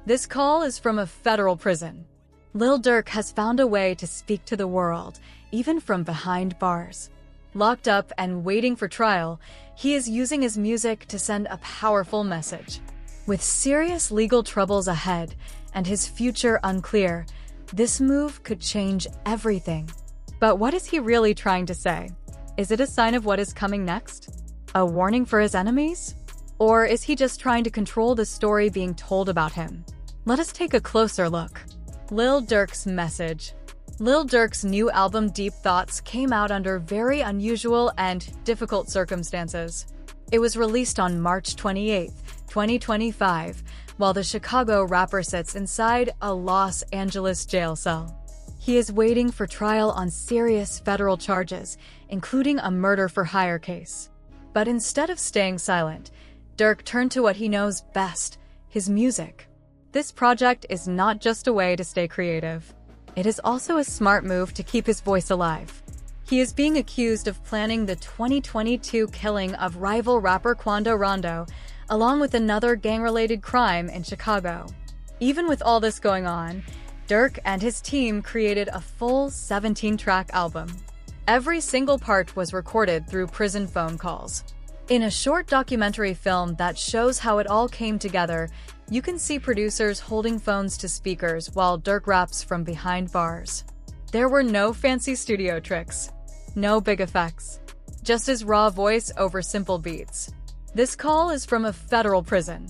This call is from a federal prison. Lil Durk has found a way to speak to the world, even from behind bars. Locked up and waiting for trial, he is using his music to send a powerful message. With serious legal troubles ahead and his future unclear, this move could change everything. But what is he really trying to say? Is it a sign of what is coming next? A warning for his enemies? Or is he just trying to control the story being told about him? Let us take a closer look. Lil Durk's message. Lil Durk's new album Deep Thoughts came out under very unusual and difficult circumstances. It was released on March 28, 2025, while the Chicago rapper sits inside a Los Angeles jail cell. He is waiting for trial on serious federal charges, including a murder-for-hire case. But instead of staying silent, Durk turned to what he knows best, his music. This project is not just a way to stay creative. It is also a smart move to keep his voice alive. He is being accused of planning the 2022 killing of rival rapper Quando Rondo, along with another gang-related crime in Chicago. Even with all this going on, Durk and his team created a full 17-track album. Every single part was recorded through prison phone calls. In a short documentary film that shows how it all came together, you can see producers holding phones to speakers while Durk raps from behind bars. There were no fancy studio tricks, no big effects, just his raw voice over simple beats. This call is from a federal prison.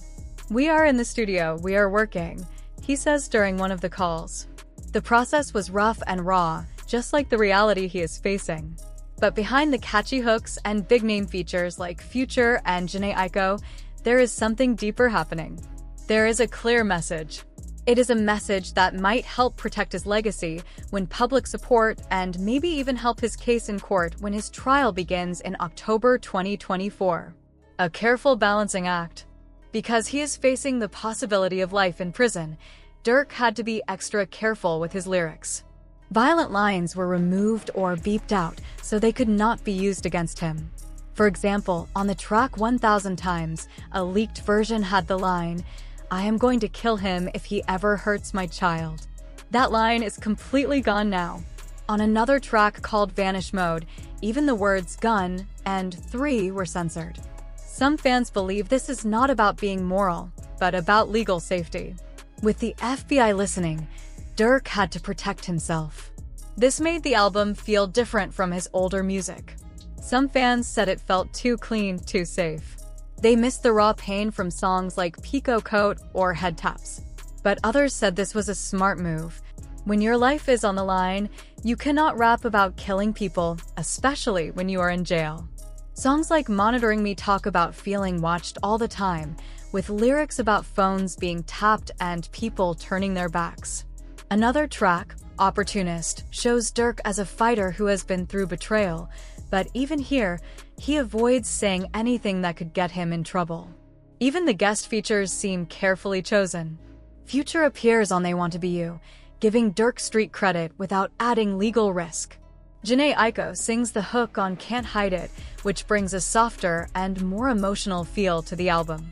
"We are in the studio, we are working," he says during one of the calls. The process was rough and raw, just like the reality he is facing. But behind the catchy hooks and big-name features like Future and Jhené Aiko, there is something deeper happening. There is a clear message. It is a message that might help protect his legacy, win public support, and maybe even help his case in court when his trial begins in October 2024. A careful balancing act. Because he is facing the possibility of life in prison, Durk had to be extra careful with his lyrics. Violent lines were removed or beeped out so they could not be used against him. For example, on the track 1,000 Times, a leaked version had the line, "I am going to kill him if he ever hurts my child." That line is completely gone now. On another track called Vanish Mode, even the words gun and 3 were censored. Some fans believe this is not about being moral, but about legal safety. With the FBI listening, Durk had to protect himself. This made the album feel different from his older music. Some fans said it felt too clean, too safe. They missed the raw pain from songs like Pico Coat or Head Taps. But others said this was a smart move. When your life is on the line, you cannot rap about killing people, especially when you are in jail. Songs like Monitoring Me talk about feeling watched all the time, with lyrics about phones being tapped and people turning their backs. Another track, Opportunist, shows Durk as a fighter who has been through betrayal, but even here, he avoids saying anything that could get him in trouble. Even the guest features seem carefully chosen. Future appears on They Want to Be You, giving Durk street credit without adding legal risk. Jhené Aiko sings the hook on Can't Hide It, which brings a softer and more emotional feel to the album.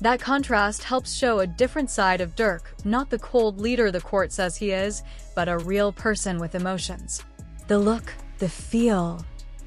That contrast helps show a different side of Durk, not the cold leader the court says he is, but a real person with emotions. The look, the feel,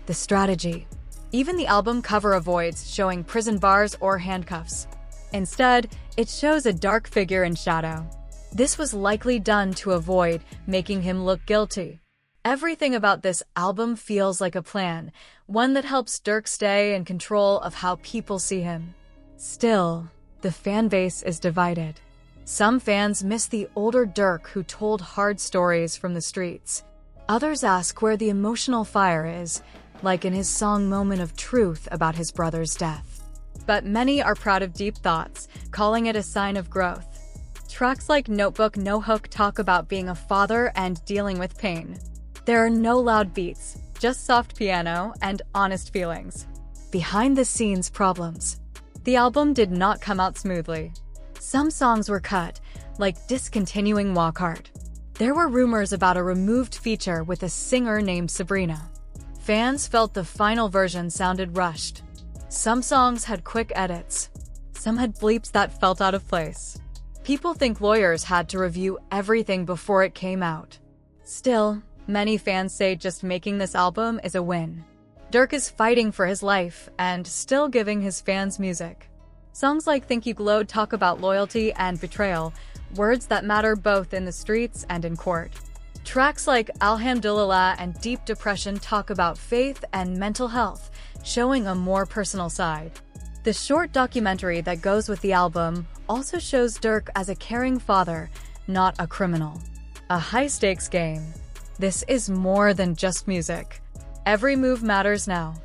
the strategy. Even the album cover avoids showing prison bars or handcuffs. Instead, it shows a dark figure in shadow. This was likely done to avoid making him look guilty. Everything about this album feels like a plan, one that helps Durk stay in control of how people see him. Still, the fan base is divided. Some fans miss the older Durk who told hard stories from the streets. Others ask where the emotional fire is, like in his song Moment of Truth about his brother's death. But many are proud of Deep Thoughts, calling it a sign of growth. Tracks like Notebook No Hook talk about being a father and dealing with pain. There are no loud beats, just soft piano and honest feelings. Behind-the-scenes problems. The album did not come out smoothly. Some songs were cut, like discontinuing Walk Hard. There were rumors about a removed feature with a singer named Sabrina. Fans felt the final version sounded rushed. Some songs had quick edits. Some had bleeps that felt out of place. People think lawyers had to review everything before it came out. Still, many fans say just making this album is a win. Durk is fighting for his life and still giving his fans music. Songs like Think You Glowed talk about loyalty and betrayal, words that matter both in the streets and in court. Tracks like Alhamdulillah and Deep Depression talk about faith and mental health, showing a more personal side. The short documentary that goes with the album also shows Durk as a caring father, not a criminal. A high-stakes game. This is more than just music. Every move matters now.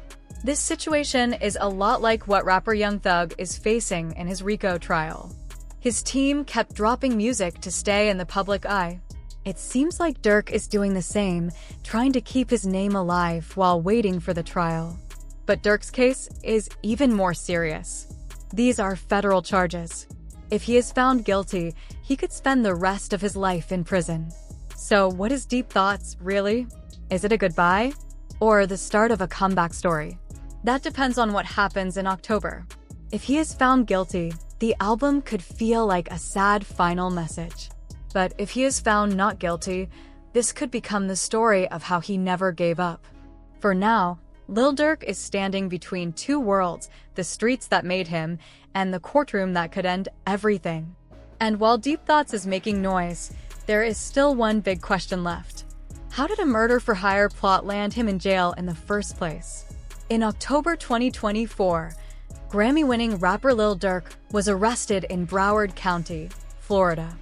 This situation is a lot like what rapper Young Thug is facing in his RICO trial. His team kept dropping music to stay in the public eye. It seems like Durk is doing the same, trying to keep his name alive while waiting for the trial. But Durk's case is even more serious. These are federal charges. If he is found guilty, he could spend the rest of his life in prison. So what is Deep Thoughts, really? Is it a goodbye? Or the start of a comeback story? That depends on what happens in October. If he is found guilty, the album could feel like a sad final message. But if he is found not guilty, this could become the story of how he never gave up. For now, Lil Durk is standing between two worlds, the streets that made him and the courtroom that could end everything. And while Deep Thoughts is making noise, there is still one big question left. How did a murder-for-hire plot land him in jail in the first place? In October 2024, Grammy-winning rapper Lil Durk was arrested in Broward County, Florida.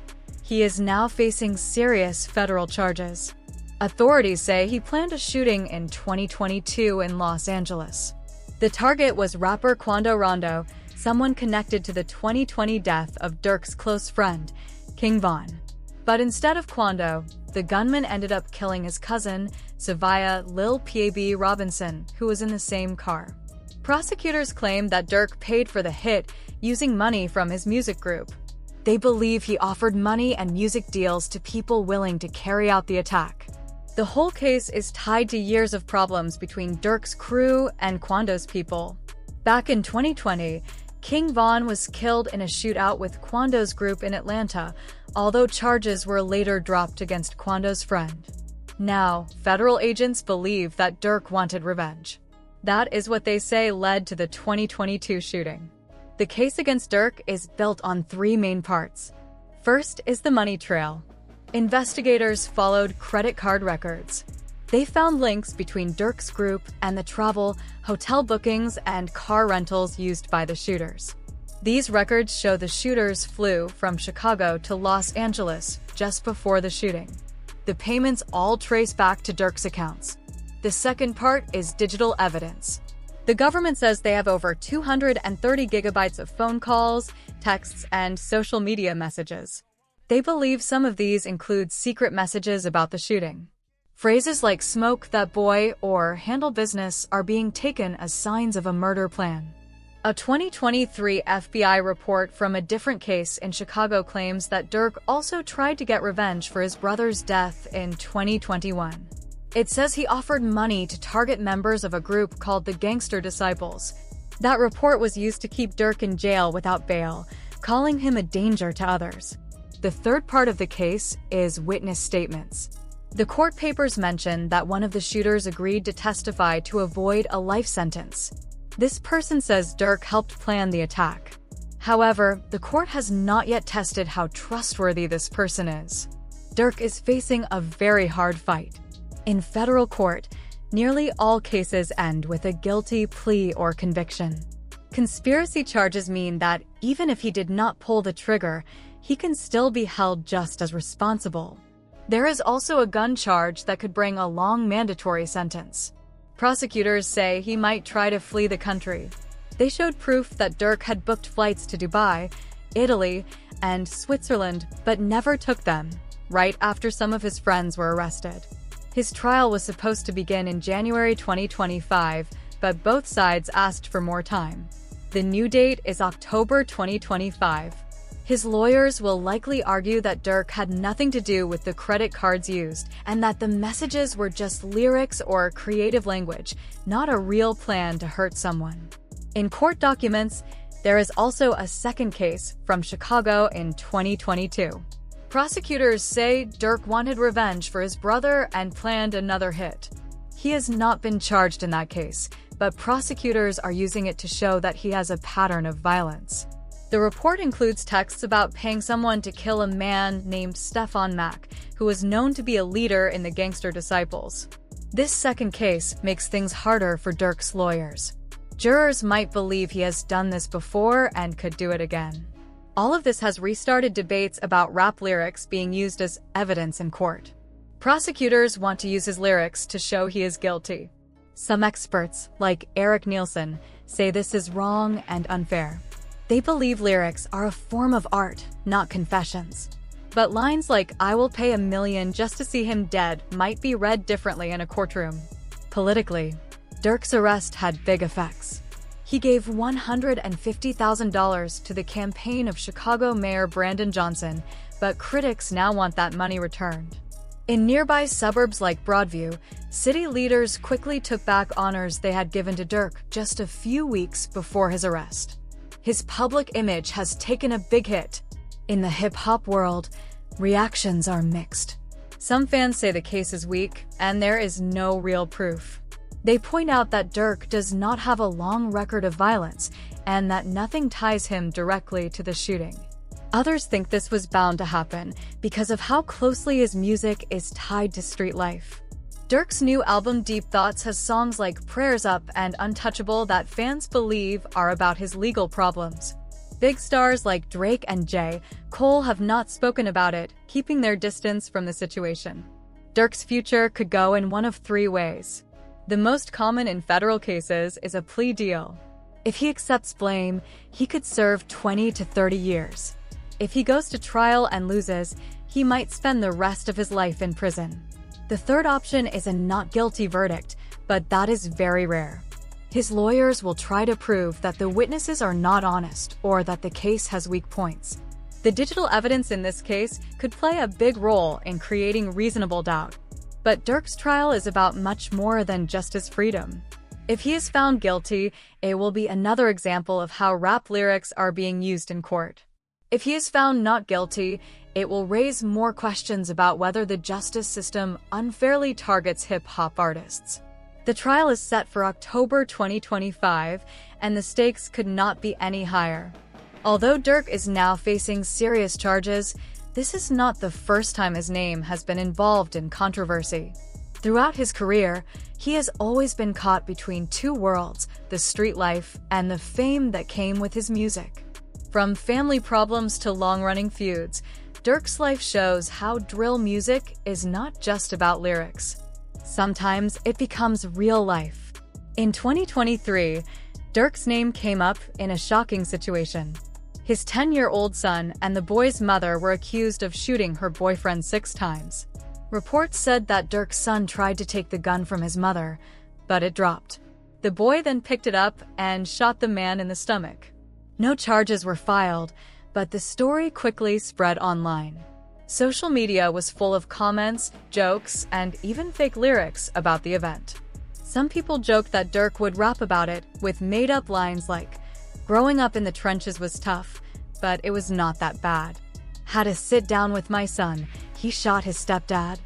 He is now facing serious federal charges. Authorities say he planned a shooting in 2022 in Los Angeles. The target was rapper Quando Rondo, someone connected to the 2020 death of Durk's close friend, King Von. But instead of Quando, the gunman ended up killing his cousin, Savia Lil Pab Robinson, who was in the same car. Prosecutors claim that Durk paid for the hit using money from his music group. They believe he offered money and music deals to people willing to carry out the attack. The whole case is tied to years of problems between Durk's crew and Quando's people. Back in 2020, King Von was killed in a shootout with Quando's group in Atlanta, although charges were later dropped against Quando's friend. Now, federal agents believe that Durk wanted revenge. That is what they say led to the 2022 shooting. The case against Durk is built on three main parts. First is the money trail. Investigators followed credit card records. They found links between Durk's group and the travel, hotel bookings, and car rentals used by the shooters. These records show the shooters flew from Chicago to Los Angeles just before the shooting. The payments all trace back to Durk's accounts. The second part is digital evidence. The government says they have over 230 gigabytes of phone calls, texts, and social media messages. They believe some of these include secret messages about the shooting. Phrases like "smoke that boy" or "handle business" are being taken as signs of a murder plan. A 2023 FBI report from a different case in Chicago claims that Durk also tried to get revenge for his brother's death in 2021. It says he offered money to target members of a group called the Gangster Disciples. That report was used to keep Durk in jail without bail, calling him a danger to others. The third part of the case is witness statements. The court papers mention that one of the shooters agreed to testify to avoid a life sentence. This person says Durk helped plan the attack. However, the court has not yet tested how trustworthy this person is. Durk is facing a very hard fight. In federal court, nearly all cases end with a guilty plea or conviction. Conspiracy charges mean that even if he did not pull the trigger, he can still be held just as responsible. There is also a gun charge that could bring a long mandatory sentence. Prosecutors say he might try to flee the country. They showed proof that Durk had booked flights to Dubai, Italy, and Switzerland, but never took them, right after some of his friends were arrested. His trial was supposed to begin in January 2025, but both sides asked for more time. The new date is October 2025. His lawyers will likely argue that Durk had nothing to do with the credit cards used and that the messages were just lyrics or creative language, not a real plan to hurt someone. In court documents, There is also a second case from Chicago in 2022. Prosecutors say Durk wanted revenge for his brother and planned another hit. He has not been charged in that case, but prosecutors are using it to show that he has a pattern of violence. The report includes texts about paying someone to kill a man named Stefan Mack, who was known to be a leader in the Gangster Disciples. This second case makes things harder for Durk's lawyers. Jurors might believe he has done this before and could do it again. All of this has restarted debates about rap lyrics being used as evidence in court. Prosecutors want to use his lyrics to show he is guilty. Some experts, like Eric Nielsen, say this is wrong and unfair. They believe lyrics are a form of art, not confessions. But lines like "I will pay $1 million just to see him dead" might be read differently in a courtroom. Politically, Durk's arrest had big effects. He gave $150,000 to the campaign of Chicago Mayor Brandon Johnson, but critics now want that money returned. In nearby suburbs like Broadview, city leaders quickly took back honors they had given to Durk just a few weeks before his arrest. His public image has taken a big hit. In the hip-hop world, reactions are mixed. Some fans say the case is weak, and there is no real proof. They point out that Durk does not have a long record of violence, and that nothing ties him directly to the shooting. Others think this was bound to happen because of how closely his music is tied to street life. Durk's new album Deep Thoughts has songs like Prayers Up and Untouchable that fans believe are about his legal problems. Big stars like Drake and J. Cole have not spoken about it, keeping their distance from the situation. Durk's future could go in one of three ways. The most common in federal cases is a plea deal. If he accepts blame, he could serve 20 to 30 years. If he goes to trial and loses, he might spend the rest of his life in prison. The third option is a not guilty verdict, but that is very rare. His lawyers will try to prove that the witnesses are not honest or that the case has weak points. The digital evidence in this case could play a big role in creating reasonable doubt. But Durk's trial is about much more than just his freedom. If he is found guilty, it will be another example of how rap lyrics are being used in court. If he is found not guilty, it will raise more questions about whether the justice system unfairly targets hip-hop artists. The trial is set for October 2025, and the stakes could not be any higher. Although Durk is now facing serious charges, this is not the first time his name has been involved in controversy. Throughout his career, he has always been caught between two worlds, the street life and the fame that came with his music. From family problems to long-running feuds, Durk's life shows how drill music is not just about lyrics. Sometimes it becomes real life. In 2023, Durk's name came up in a shocking situation. His 10-year-old son and the boy's mother were accused of shooting her boyfriend 6 times. Reports said that Durk's son tried to take the gun from his mother, but it dropped. The boy then picked it up and shot the man in the stomach. No charges were filed, but the story quickly spread online. Social media was full of comments, jokes, and even fake lyrics about the event. Some people joked that Durk would rap about it with made-up lines like, "Growing up in the trenches was tough, but it was not that bad. Had to sit down with my son, he shot his stepdad."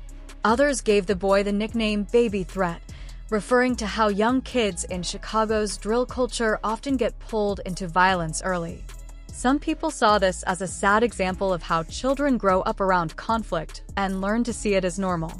Others gave the boy the nickname Baby Threat, referring to how young kids in Chicago's drill culture often get pulled into violence early. Some people saw this as a sad example of how children grow up around conflict and learn to see it as normal.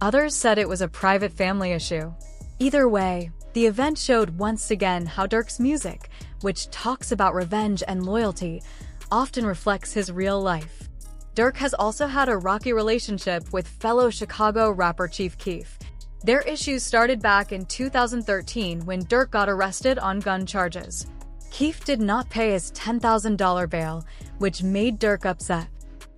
Others said it was a private family issue. Either way, the event showed once again how Durk's music, which talks about revenge and loyalty, often reflects his real life. Durk has also had a rocky relationship with fellow Chicago rapper Chief Keef. Their issues started back in 2013 when Durk got arrested on gun charges. Keef did not pay his $10,000 bail, which made Durk upset.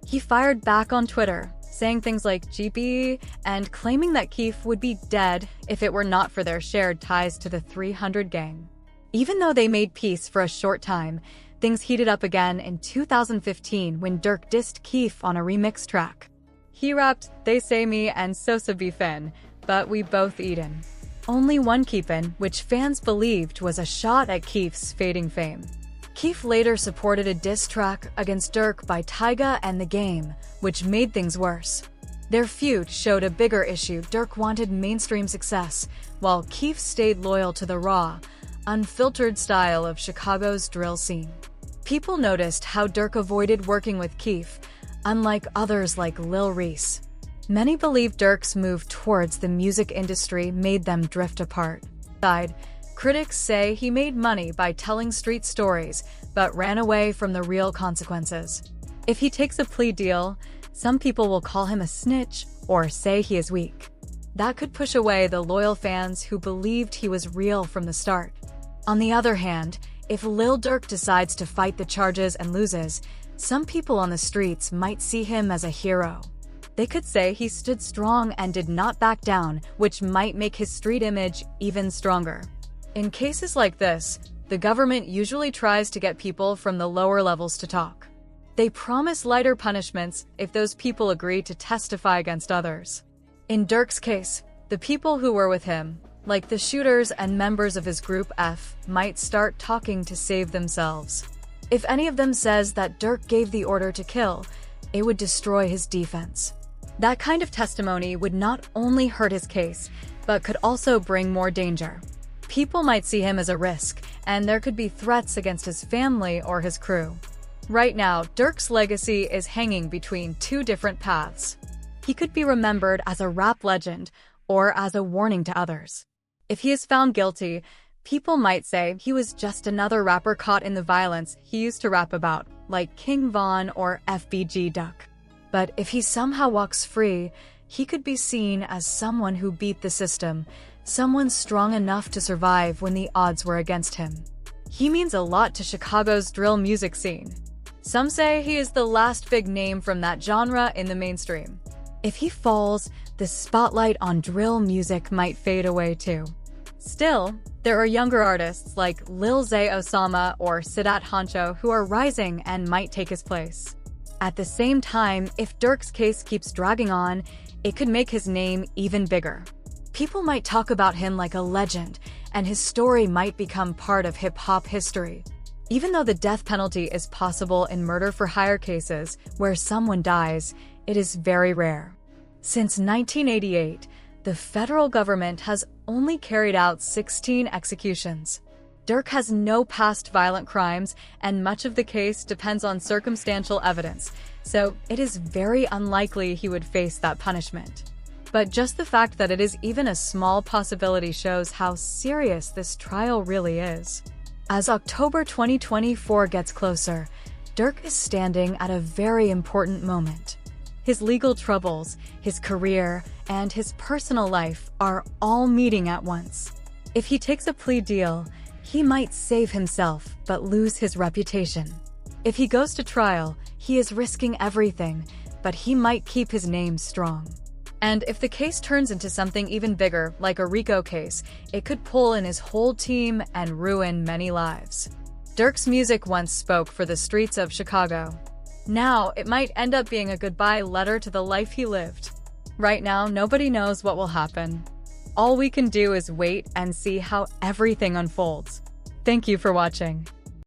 He fired back on Twitter, saying things like "GB" and claiming that Keef would be dead if it were not for their shared ties to the 300 gang. Even though they made peace for a short time, things heated up again in 2015 when Durk dissed Keef on a remix track. He rapped, "They say me and Sosa be fin, but we both eatin'." Only one keepin', which fans believed was a shot at Keef's fading fame. Keef later supported a diss track against Durk by Tyga and The Game, which made things worse. Their feud showed a bigger issue. Durk wanted mainstream success, while Keef stayed loyal to the raw, unfiltered style of Chicago's drill scene. People noticed how Durk avoided working with Keef, unlike others like Lil Reese. Many believe Durk's move towards the music industry made them drift apart. Critics say he made money by telling street stories, but ran away from the real consequences. If he takes a plea deal, some people will call him a snitch or say he is weak. That could push away the loyal fans who believed he was real from the start. On the other hand, if Lil Durk decides to fight the charges and loses, some people on the streets might see him as a hero. They could say he stood strong and did not back down, which might make his street image even stronger. In cases like this, the government usually tries to get people from the lower levels to talk. They promise lighter punishments if those people agree to testify against others. In Durk's case, the people who were with him, like the shooters and members of his Group F, might start talking to save themselves. If any of them says that Durk gave the order to kill, it would destroy his defense. That kind of testimony would not only hurt his case, but could also bring more danger. People might see him as a risk, and there could be threats against his family or his crew. Right now, Durk's legacy is hanging between two different paths. He could be remembered as a rap legend or as a warning to others. If he is found guilty, people might say he was just another rapper caught in the violence he used to rap about, like King Von or FBG Duck. But if he somehow walks free, he could be seen as someone who beat the system, someone strong enough to survive when the odds were against him. He means a lot to Chicago's drill music scene. Some say he is the last big name from that genre in the mainstream. If he falls, the spotlight on drill music might fade away too. Still, there are younger artists like Lil Zay Osama or Sidat Honcho who are rising and might take his place. At the same time, if Durk's case keeps dragging on, it could make his name even bigger. People might talk about him like a legend, and his story might become part of hip-hop history. Even though the death penalty is possible in murder-for-hire cases where someone dies, it is very rare. Since 1988, the federal government has only carried out 16 executions. Durk has no past violent crimes, and much of the case depends on circumstantial evidence, so it is very unlikely he would face that punishment. But just the fact that it is even a small possibility shows how serious this trial really is. As October 2024 gets closer, Durk is standing at a very important moment. His legal troubles, his career, and his personal life are all meeting at once. If he takes a plea deal, he might save himself but lose his reputation. If he goes to trial, he is risking everything, but he might keep his name strong. And if the case turns into something even bigger, like a RICO case, it could pull in his whole team and ruin many lives. Durk's music once spoke for the streets of Chicago. Now, it might end up being a goodbye letter to the life he lived. Right now, nobody knows what will happen. All we can do is wait and see how everything unfolds. Thank you for watching.